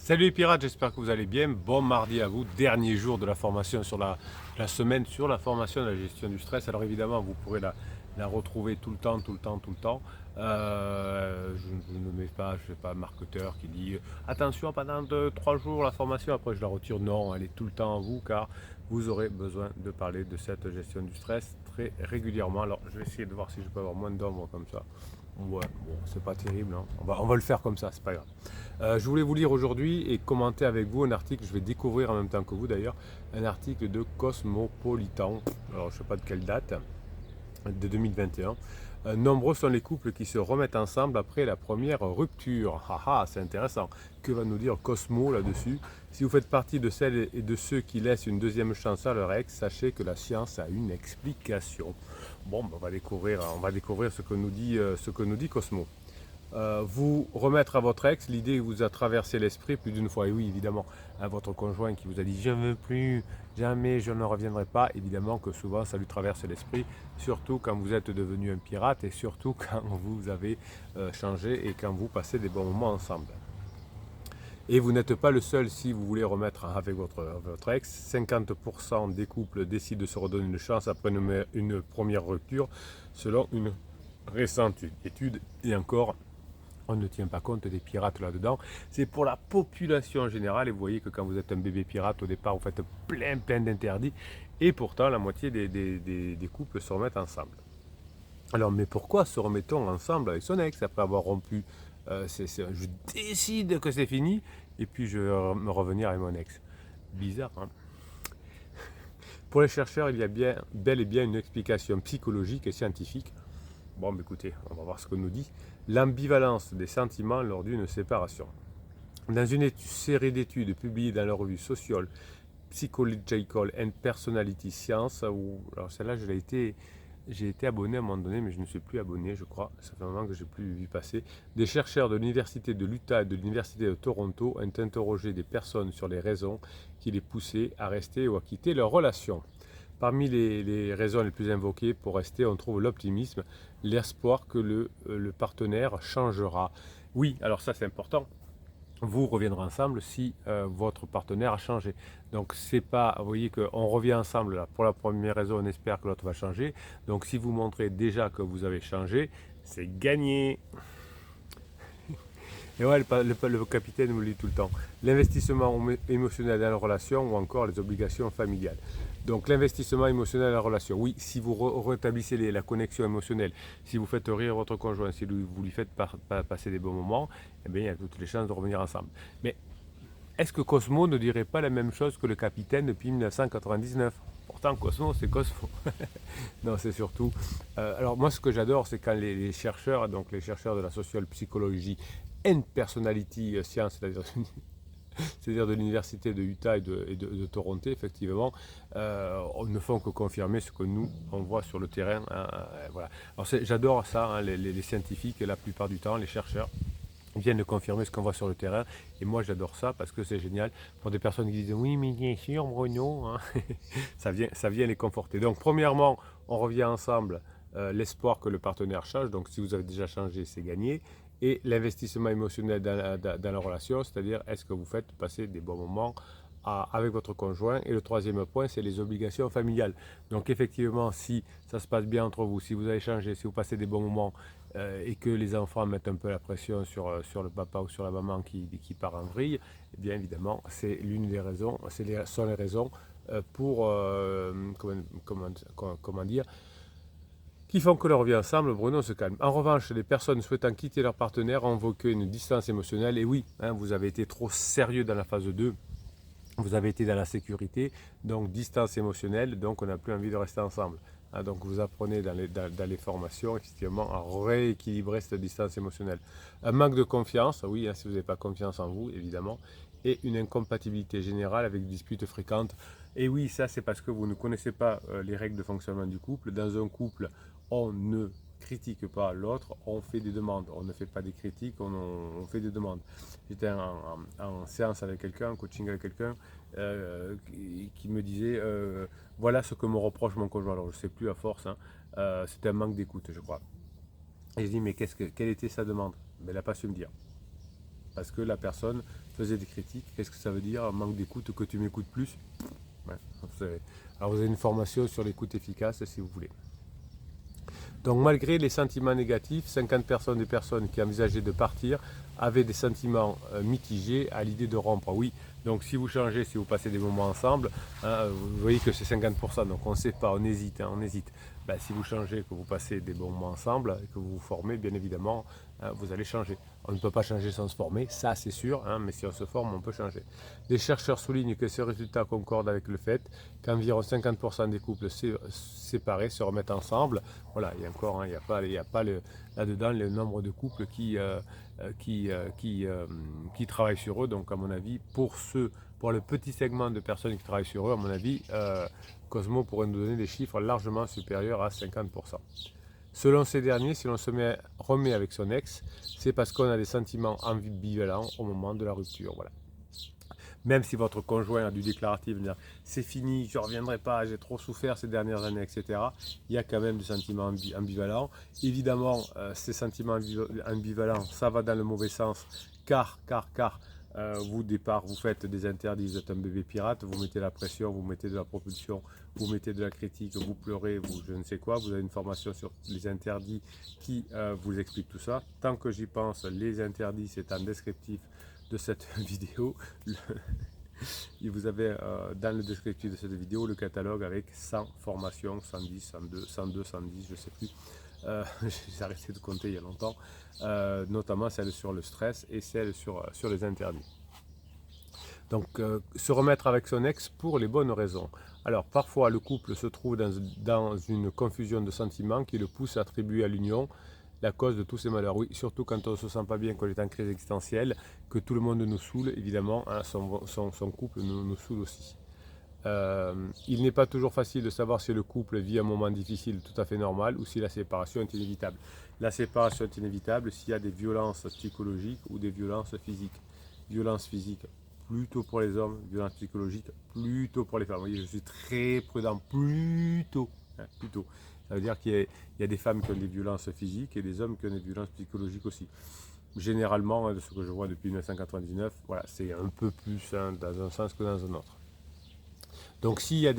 Salut les pirates, j'espère que vous allez bien. Bon mardi à vous, dernier jour de la formation sur la semaine sur la formation de la gestion du stress. Alors évidemment, vous pourrez la retrouver tout le temps, tout le temps, tout le temps. Je ne mets pas, je fais pas un marketeur qui dit attention pendant 3 jours la formation, après je la retire. Non, elle est tout le temps à vous car vous aurez besoin de parler de cette gestion du stress très régulièrement. Alors je vais essayer de voir si je peux avoir moins d'ombre comme ça. Ouais, bon, c'est pas terrible, hein. On va le faire comme ça, c'est pas grave. Je voulais vous lire aujourd'hui et commenter avec vous un article, je vais découvrir en même temps que vous d'ailleurs, un article de Cosmopolitan, alors je ne sais pas de quelle date, de 2021. Nombreux sont les couples qui se remettent ensemble après la première rupture. Ah ah, c'est intéressant. Que va nous dire Cosmo là-dessus? Si vous faites partie de celles et de ceux qui laissent une deuxième chance à leur ex, sachez que la science a une explication. Bon, on va découvrir ce que nous dit Cosmo. Vous remettre à votre ex, l'idée vous a traversé l'esprit plus d'une fois. Et oui, évidemment, à votre conjoint qui vous a dit je ne veux plus, jamais je ne reviendrai pas, évidemment que souvent ça lui traverse l'esprit, surtout quand vous êtes devenu un pirate et surtout quand vous avez changé et quand vous passez des bons moments ensemble. Et vous n'êtes pas le seul si vous voulez remettre avec votre ex. 50% des couples décident de se redonner une chance après une première rupture, selon une récente étude. Et encore, on ne tient pas compte des pirates là-dedans. C'est pour la population générale. Et vous voyez que quand vous êtes un bébé pirate, au départ, vous faites plein d'interdits. Et pourtant, la moitié des couples se remettent ensemble. Alors, mais pourquoi se remettons ensemble avec son ex après avoir rompu? Je décide que c'est fini et puis je vais me revenir avec mon ex. Bizarre, hein? Pour les chercheurs, il y a bel et bien une explication psychologique et scientifique. Bon, écoutez, on va voir ce que nous dit. L'ambivalence des sentiments lors d'une séparation. Dans une série d'études publiées dans la revue Social, Psychological and Personality Science, alors celle-là, j'ai été abonné à un moment donné, mais je ne suis plus abonné, je crois. Ça fait un moment que je n'ai plus vu passer. Des chercheurs de l'Université de l'Utah et de l'Université de Toronto ont interrogé des personnes sur les raisons qui les poussaient à rester ou à quitter leur relation. Parmi les raisons les plus invoquées pour rester, on trouve l'optimisme, l'espoir que le partenaire changera. Oui, alors ça c'est important. Vous reviendrez ensemble si votre partenaire a changé. Donc c'est pas, vous voyez qu'on revient ensemble là, pour la première raison, on espère que l'autre va changer. Donc si vous montrez déjà que vous avez changé, c'est gagné. Et ouais, le capitaine me le dit tout le temps. L'investissement émotionnel dans la relation ou encore les obligations familiales. Donc l'investissement émotionnel dans la relation. Oui, si vous rétablissez la connexion émotionnelle, si vous faites rire votre conjoint, si vous lui faites passer des bons moments, eh bien, il y a toutes les chances de revenir ensemble. Mais est-ce que Cosmo ne dirait pas la même chose que le capitaine depuis 1999? Pourtant, Cosmo, c'est Cosmo. Non, c'est surtout. Alors, moi, ce que j'adore, c'est quand les chercheurs, donc les chercheurs de la social psychologie and personality science, c'est-à-dire de l'université de Utah et de Toronto, effectivement, ne font que confirmer ce que nous, on voit sur le terrain, hein, voilà. Alors, j'adore ça, hein, les scientifiques, la plupart du temps, les chercheurs viennent de confirmer ce qu'on voit sur le terrain. Et moi, j'adore ça parce que c'est génial pour des personnes qui disent oui, mais bien sûr, Bruno, hein. Ça vient les conforter. Donc, premièrement, on revient ensemble, l'espoir que le partenaire change. Donc, si vous avez déjà changé, c'est gagné. Et l'investissement émotionnel dans la relation, c'est-à-dire est-ce que vous faites passer des bons moments avec votre conjoint. Et le troisième point, c'est les obligations familiales. Donc effectivement, si ça se passe bien entre vous, si vous avez changé, si vous passez des bons moments et que les enfants mettent un peu la pression sur le papa ou sur la maman qui part en vrille, eh bien évidemment, c'est l'une des raisons, sont les raisons pour, comment dire, qui font que leur vie ensemble, Bruno, se calme. En revanche, les personnes souhaitant quitter leur partenaire ont invoqué une distance émotionnelle. Et oui, hein, vous avez été trop sérieux dans la phase 2. Vous avez été dans la sécurité, donc distance émotionnelle, donc on n'a plus envie de rester ensemble. Hein, donc vous apprenez dans les formations, effectivement, à rééquilibrer cette distance émotionnelle. Un manque de confiance, oui, hein, si vous n'avez pas confiance en vous, évidemment, et une incompatibilité générale avec des disputes fréquentes. Et oui, ça c'est parce que vous ne connaissez pas les règles de fonctionnement du couple. Dans un couple, on ne critique pas l'autre, on fait des demandes. On ne fait pas des critiques, on fait des demandes. J'étais en séance avec quelqu'un, en coaching avec quelqu'un, qui me disait voilà ce que me reproche mon conjoint. Alors je ne sais plus à force, hein, c'était un manque d'écoute, je crois. Et je dis mais quelle était sa demande? Mais elle n'a pas su me dire. Parce que la personne faisait des critiques. Qu'est-ce que ça veut dire? Manque d'écoute, que tu m'écoutes plus? Ouais, alors vous avez une formation sur l'écoute efficace si vous voulez. Donc malgré les sentiments négatifs, 50% des personnes qui envisageaient de partir avaient des sentiments mitigés à l'idée de rompre. Oui, donc si vous changez, si vous passez des moments ensemble, hein, vous voyez que c'est 50%, donc on ne sait pas, on hésite, hein, on hésite. Ben, si vous changez, que vous passez des bons moments ensemble et que vous vous formez, bien évidemment, hein, vous allez changer. On ne peut pas changer sans se former, ça c'est sûr, hein, mais si on se forme, on peut changer. Les chercheurs soulignent que ce résultat concorde avec le fait qu'environ 50% des couples séparés se remettent ensemble. Voilà, il y a encore, hein, il n'y a pas là-dedans le nombre de couples qui travaillent sur eux. Donc à mon avis, pour le petit segment de personnes qui travaillent sur eux, à mon avis, Cosmo pourrait nous donner des chiffres largement supérieurs à 50%. Selon ces derniers, si l'on remet avec son ex, c'est parce qu'on a des sentiments ambivalents au moment de la rupture. Voilà. Même si votre conjoint a du déclaratif, dire c'est fini, je ne reviendrai pas, j'ai trop souffert ces dernières années, etc., il y a quand même des sentiments ambivalents. Évidemment, ces sentiments ambivalents, ça va dans le mauvais sens, car vous, départ, vous faites des interdits, vous êtes un bébé pirate, vous mettez la pression, vous mettez de la propulsion, vous mettez de la critique, vous pleurez, vous je ne sais quoi, vous avez une formation sur les interdits qui vous explique tout ça. Tant que j'y pense, les interdits, c'est un descriptif de cette vidéo. Vous avez dans le descriptif de cette vidéo le catalogue avec 100 formations, 110, 102, 102, 110, je ne sais plus. J'ai arrêté de compter il y a longtemps, notamment celle sur le stress et celle sur les interdits. Donc se remettre avec son ex pour les bonnes raisons. Alors parfois le couple se trouve dans une confusion de sentiments qui le pousse à attribuer à l'union la cause de tous ces malheurs. Oui, surtout quand on ne se sent pas bien, qu'on est en crise existentielle, que tout le monde nous saoule, évidemment, hein, son couple nous saoule aussi. Il n'est pas toujours facile de savoir si le couple vit un moment difficile tout à fait normal ou si la séparation est inévitable. La séparation est inévitable s'il y a des violences psychologiques ou des violences physiques. Violences physiques plutôt pour les hommes, violences psychologiques plutôt pour les femmes. Vous voyez, je suis très prudent, plutôt. Ça veut dire qu'il y a des femmes qui ont des violences physiques et des hommes qui ont des violences psychologiques aussi. Généralement, de ce que je vois depuis 1999, voilà, c'est un peu plus hein, dans un sens que dans un autre. Donc s'il y a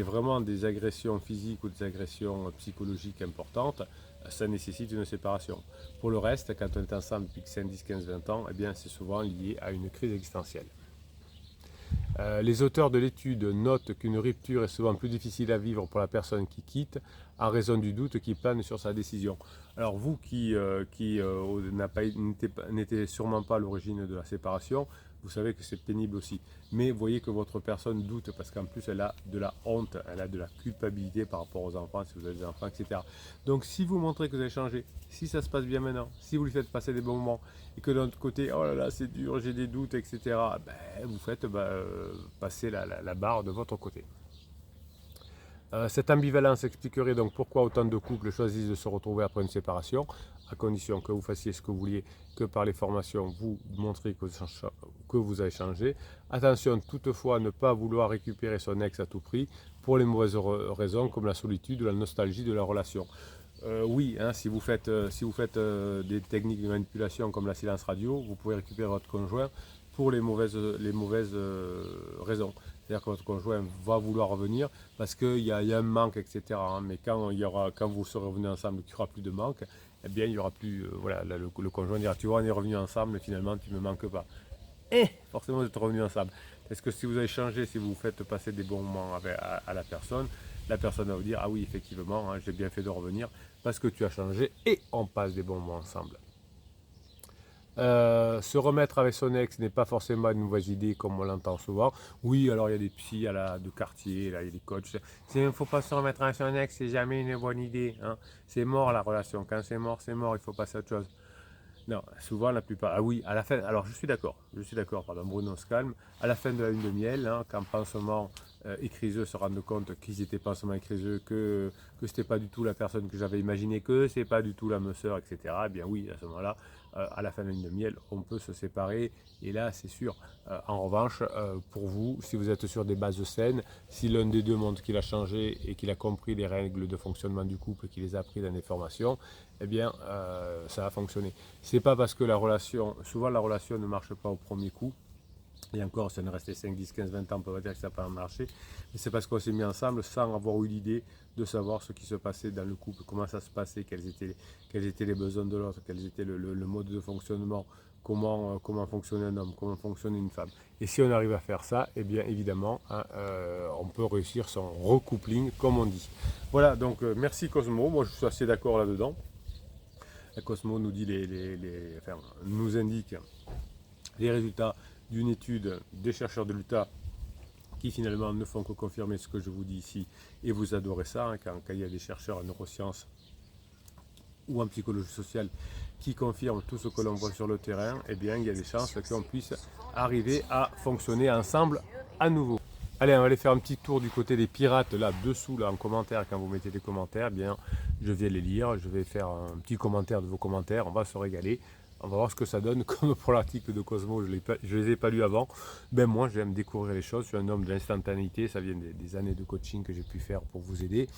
vraiment des agressions physiques ou des agressions psychologiques importantes, ça nécessite une séparation. Pour le reste, quand on est ensemble depuis 5, 10, 15, 20 ans, eh bien, c'est souvent lié à une crise existentielle. Les auteurs de l'étude notent qu'une rupture est souvent plus difficile à vivre pour la personne qui quitte en raison du doute qui plane sur sa décision. Alors vous qui n'étiez sûrement pas à l'origine de la séparation, vous savez que c'est pénible aussi. Mais voyez que votre personne doute parce qu'en plus elle a de la honte, elle a de la culpabilité par rapport aux enfants, si vous avez des enfants, etc. Donc si vous montrez que vous avez changé, si ça se passe bien maintenant, si vous lui faites passer des bons moments et que de l'autre côté, oh là là c'est dur, j'ai des doutes, etc., ben, vous faites passer la barre de votre côté. Cette ambivalence expliquerait donc pourquoi autant de couples choisissent de se retrouver après une séparation, à condition que vous fassiez ce que vous vouliez, que par les formations vous montrez que vous avez changé. Attention toutefois à ne pas vouloir récupérer son ex à tout prix pour les mauvaises raisons comme la solitude ou la nostalgie de la relation. Oui, hein, si vous faites des techniques de manipulation comme la silence radio, vous pouvez récupérer votre conjoint pour les mauvaises raisons. C'est-à-dire que votre conjoint va vouloir revenir parce qu'il y a un manque, etc. hein, mais quand vous serez revenus ensemble, qu'il n'y aura plus de manque, eh bien il n'y aura plus, voilà, là, le conjoint dira, tu vois, on est revenus ensemble, mais finalement tu ne me manques pas. Et forcément vous êtes revenus ensemble. Est-ce que si vous avez changé, si vous faites passer des bons moments à la personne va vous dire, ah oui, effectivement, hein, j'ai bien fait de revenir parce que tu as changé et on passe des bons moments ensemble. Se remettre avec son ex n'est pas forcément une mauvaise idée comme on l'entend souvent. Oui, alors il y a des psys de quartier, là, il y a des coachs. Il ne faut pas se remettre avec son ex, c'est jamais une bonne idée. Hein. C'est mort la relation. Quand c'est mort, il faut passer à autre chose. Non, souvent la plupart. Ah oui, à la fin. Alors je suis d'accord. Pardon, Bruno se calme. À la fin de la lune de miel, hein, quand pansement écriseux se rendent compte qu'ils n'étaient pas seulement écriseux, que ce n'était pas du tout la personne que j'avais imaginé, que c'est pas du tout l'âme sœur, etc. Eh bien oui, à ce moment-là, à la fin de la lune de miel, on peut se séparer. Et là, c'est sûr. En revanche, pour vous, si vous êtes sur des bases saines, si l'un des deux montre qu'il a changé et qu'il a compris les règles de fonctionnement du couple, qu'il les a appris dans des formations, eh bien, ça va fonctionner. C'est pas parce que souvent la relation ne marche pas au premier coup. Et encore, ça ne restait 5, 10, 15, 20 ans, on peut pas dire que ça n'a pas marché. Mais c'est parce qu'on s'est mis ensemble sans avoir eu l'idée de savoir ce qui se passait dans le couple, comment ça se passait, quels étaient les besoins de l'autre, quel était le mode de fonctionnement, comment fonctionne un homme, comment fonctionne une femme. Et si on arrive à faire ça, eh bien évidemment, hein, on peut réussir son recoupling, comme on dit. Voilà, donc merci Cosmo, moi je suis assez d'accord là-dedans. Cosmo nous dit enfin, nous indique les résultats d'une étude des chercheurs de l'Utah qui finalement ne font que confirmer ce que je vous dis ici, et vous adorez ça, hein, quand il y a des chercheurs en neurosciences ou en psychologie sociale qui confirment tout ce que l'on voit sur le terrain, eh bien il y a des chances qu'on puisse arriver à fonctionner ensemble à nouveau. Allez, on va aller faire un petit tour du côté des pirates, là, dessous, là, en commentaire, quand vous mettez des commentaires, eh bien, je vais les lire, je vais faire un petit commentaire de vos commentaires, on va se régaler. On va voir ce que ça donne, comme pour l'article de Cosmo, je ne les ai pas lus avant. Ben moi, j'aime découvrir les choses, je suis un homme de l'instantanéité, ça vient des années de coaching que j'ai pu faire pour vous aider.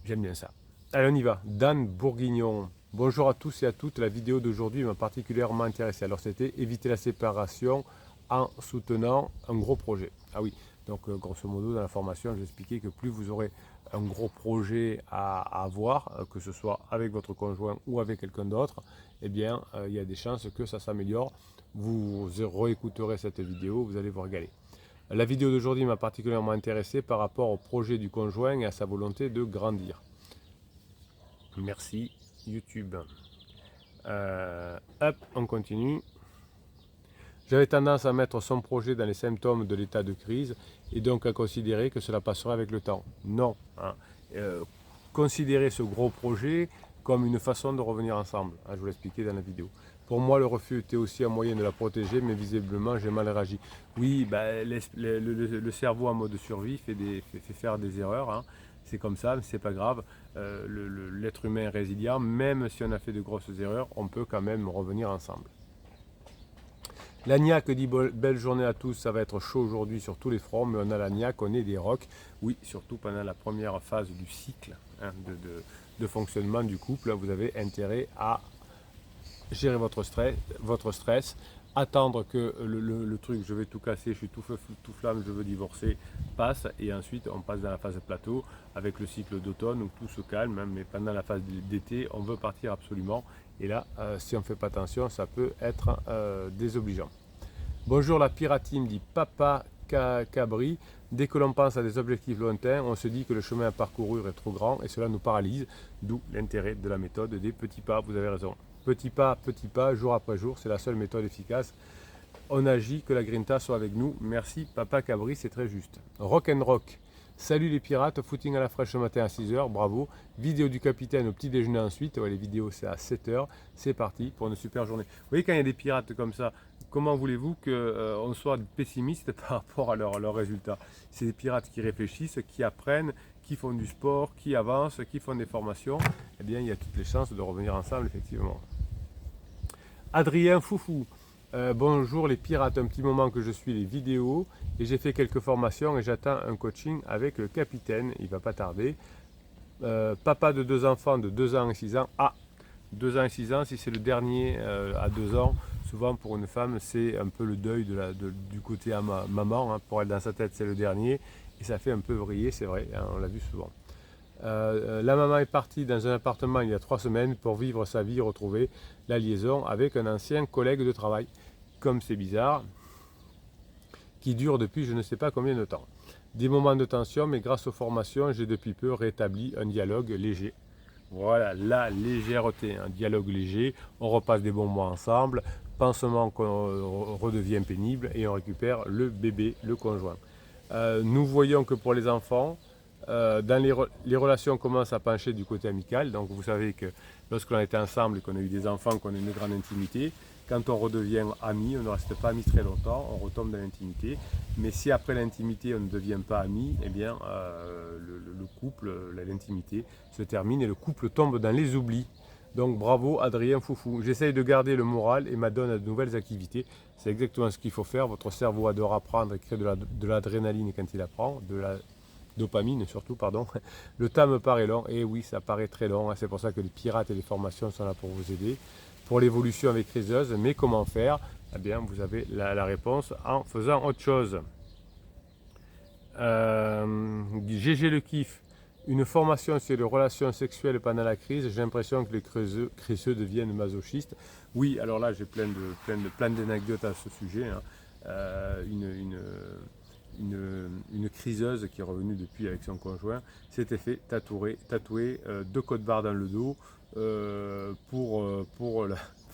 J'aime bien ça. Allez, on y va. Dan Bourguignon. Bonjour à tous et à toutes, la vidéo d'aujourd'hui m'a particulièrement intéressé. Alors c'était éviter la séparation en soutenant un gros projet. Ah oui, donc grosso modo dans la formation, j'ai expliqué que plus vous aurez un gros projet à avoir, que ce soit avec votre conjoint ou avec quelqu'un d'autre, eh bien il y a des chances que ça s'améliore. Vous réécouterez cette vidéo, vous allez vous régaler. La vidéo d'aujourd'hui m'a particulièrement intéressé par rapport au projet du conjoint et à sa volonté de grandir. Merci YouTube. Hop, on continue. J'avais tendance à mettre son projet dans les symptômes de l'état de crise et donc à considérer que cela passerait avec le temps. Non. Hein. Considérez ce gros projet comme une façon de revenir ensemble. Hein, je vous l'expliquais dans la vidéo. Pour moi, le refus était aussi un moyen de la protéger, mais visiblement, j'ai mal réagi. Oui, bah, le cerveau en mode survie fait faire des erreurs. Hein. C'est comme ça, mais c'est pas grave. L'être humain est résilient. Même si on a fait de grosses erreurs, on peut quand même revenir ensemble. L'agnac dit belle journée à tous, ça va être chaud aujourd'hui sur tous les fronts, mais on a l'agnac, on est des rocs. Oui, surtout pendant la première phase du cycle, hein, de fonctionnement du couple, vous avez intérêt à gérer votre stress, attendre que le truc, je vais tout casser, je suis tout feu, tout flamme, je veux divorcer, passe, et ensuite on passe dans la phase plateau avec le cycle d'automne où tout se calme, hein, mais pendant la phase d'été, on veut partir absolument. Et là, si on ne fait pas attention, ça peut être désobligeant. Bonjour la piratine, dit Papa Cabri. Dès que l'on pense à des objectifs lointains, on se dit que le chemin à parcourir est trop grand et cela nous paralyse. D'où l'intérêt de la méthode des petits pas, vous avez raison. Petit pas, jour après jour, c'est la seule méthode efficace. On agit, que la grinta soit avec nous. Merci Papa Cabri, c'est très juste. Rock and Rock. Salut les pirates, footing à la fraîche ce matin à 6h, bravo. Vidéo du capitaine au petit déjeuner ensuite. Ouais, les vidéos c'est à 7h. C'est parti pour une super journée. Vous voyez quand il y a des pirates comme ça, comment voulez-vous qu'on soit pessimiste par rapport à leurs résultats? C'est des pirates qui réfléchissent, qui apprennent, qui font du sport, qui avancent, qui font des formations. Eh bien, il y a toutes les chances de revenir ensemble, effectivement. Adrien Foufou. Bonjour les pirates, un petit moment que je suis les vidéos et j'ai fait quelques formations et j'attends un coaching avec le capitaine, il va pas tarder. Papa de 2 enfants de 2 ans et 6 ans. Ah, 2 ans et 6 ans, si c'est le dernier à 2 ans, souvent pour une femme c'est un peu le deuil du côté à maman, hein. Pour elle dans sa tête c'est le dernier et ça fait un peu vriller, c'est vrai, hein, on l'a vu souvent. La maman est partie dans un appartement il y a 3 semaines pour vivre sa vie, retrouver la liaison avec un ancien collègue de travail. Comme c'est bizarre, qui dure depuis je ne sais pas combien de temps. Des moments de tension, mais grâce aux formations, j'ai depuis peu rétabli un dialogue léger. Voilà, la légèreté, un dialogue léger, on repasse des bons mois ensemble, pansement qu'on redevient pénible et on récupère le bébé, le conjoint. Nous voyons que pour les enfants, les relations commencent à pencher du côté amical. Donc vous savez que lorsqu'on était ensemble et qu'on a eu des enfants, qu'on a une grande intimité, Quand on redevient amis, on ne reste pas amis très longtemps, on retombe dans l'intimité. Mais si après l'intimité, on ne devient pas amis, eh bien, le couple, l'intimité se termine et le couple tombe dans les oublis. Donc bravo Adrien Foufou. J'essaye de garder le moral et m'adonne à de nouvelles activités. C'est exactement ce qu'il faut faire. Votre cerveau adore apprendre et créer de l'adrénaline quand il apprend, de la dopamine surtout, pardon. Le temps me paraît long, et oui, ça paraît très long. C'est pour ça que les pirates et les formations sont là pour vous aider. Pour l'évolution avec Riseuse, mais comment faire? Eh bien, vous avez la réponse en faisant autre chose. GG le kiff. Une formation sur les relations sexuelles pendant la crise, j'ai l'impression que les crisseux deviennent masochistes. Oui, alors là j'ai plein d'anecdotes à ce sujet. Hein. Une criseuse qui est revenue depuis avec son conjoint s'était fait tatouer 2 codes barres dans le dos pour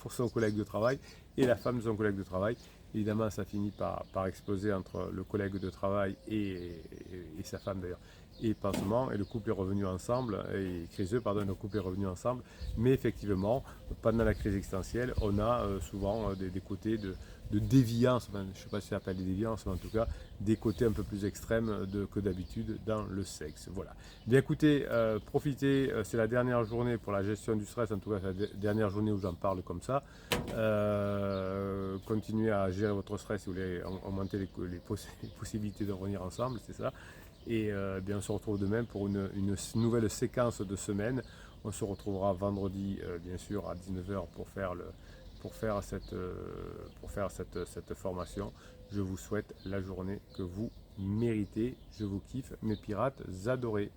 son collègue de travail et la femme de son collègue de travail. Évidemment, ça finit par exploser entre le collègue de travail et sa femme d'ailleurs. Et pansement, et le couple est revenu ensemble, et criseux, pardon, le couple est revenu ensemble. Mais effectivement, pendant la crise existentielle, on a souvent des côtés de déviance, enfin, je ne sais pas si ça s'appelle des déviances, mais en tout cas des côtés un peu plus extrêmes que d'habitude dans le sexe. Voilà. Bien écoutez, profitez, c'est la dernière journée pour la gestion du stress, en tout cas c'est la dernière journée où j'en parle comme ça. Continuez à gérer votre stress si vous voulez augmenter les possibilités de revenir ensemble, c'est ça. Et bien, on se retrouve demain pour une nouvelle séquence de semaine. On se retrouvera vendredi, bien sûr, à 19h pour faire cette formation. Je vous souhaite la journée que vous méritez. Je vous kiffe, mes pirates adorés.